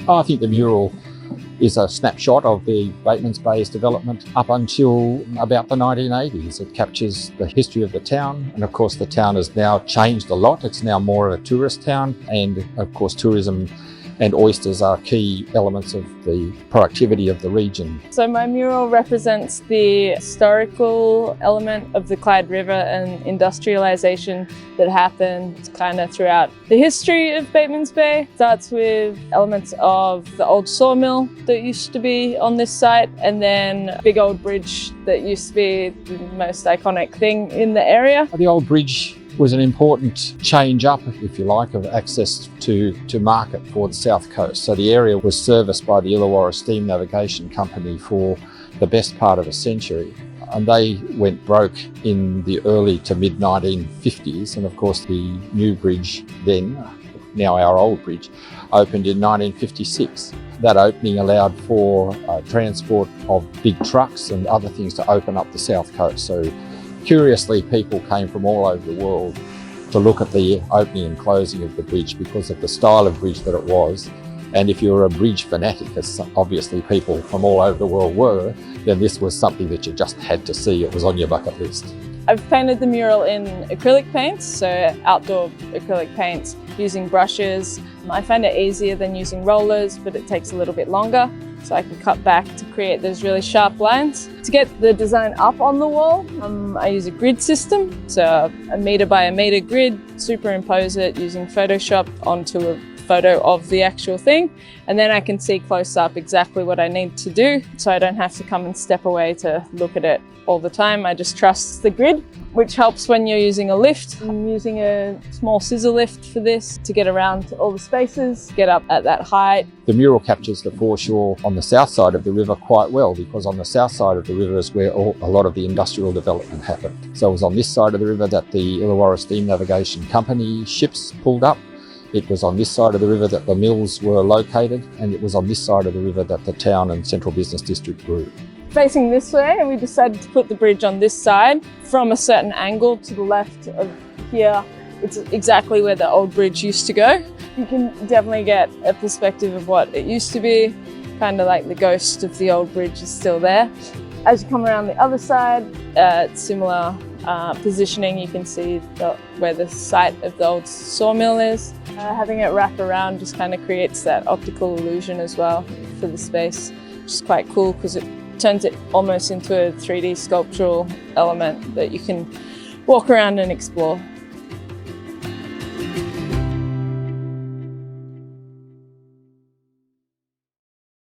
I think the mural is a snapshot of the Batemans Bay's development up until about the 1980s. It captures the history of the town, and of course the town has now changed a lot. It's now more of a tourist town, and of course tourism and oysters are key elements of the productivity of the region. So my mural represents the historical element of the Clyde River and industrialisation that happened kind of throughout the history of Batemans Bay. It starts with elements of the old sawmill that used to be on this site, and then a big old bridge that used to be the most iconic thing in the area. The old bridge was an important change up, if you like, of access to market for the south coast. So the area was serviced by the Illawarra Steam Navigation Company for the best part of a century. And they went broke in the early to mid 1950s. And of course the new bridge then, now our old bridge, opened in 1956. That opening allowed for transport of big trucks and other things to open up the south coast. So curiously, people came from all over the world to look at the opening and closing of the bridge because of the style of bridge that it was. And if you were a bridge fanatic, as obviously people from all over the world were, then this was something that you just had to see. It was on your bucket list. I've painted the mural in acrylic paints, so outdoor acrylic paints using brushes. I find it easier than using rollers, but it takes a little bit longer, so I can cut back to create those really sharp lines. To get the design up on the wall, I use a grid system, so a metre by a metre grid, superimpose it using Photoshop onto a photo of the actual thing, and then I can see close up exactly what I need to do, so I don't have to come and step away to look at it all the time. I just trust the grid, which helps when you're using a lift. I'm using a small scissor lift for this to get around all the spaces, get up at that height. The mural captures the foreshore on the south side of the river quite well, because on the south side of the river is where a lot of the industrial development happened. So it was on this side of the river that the Illawarra Steam Navigation Company ships pulled up. It was on this side of the river that the mills were located, and it was on this side of the river that the town and central business district grew. Facing this way, and we decided to put the bridge on this side from a certain angle to the left of here. It's exactly where the old bridge used to go. You can definitely get a perspective of what it used to be, kind of like the ghost of the old bridge is still there. As you come around the other side, similar positioning, you can see where the site of the old sawmill is. Having it wrap around just kind of creates that optical illusion as well for the space, which is quite cool because it turns it almost into a 3D sculptural element that you can walk around and explore.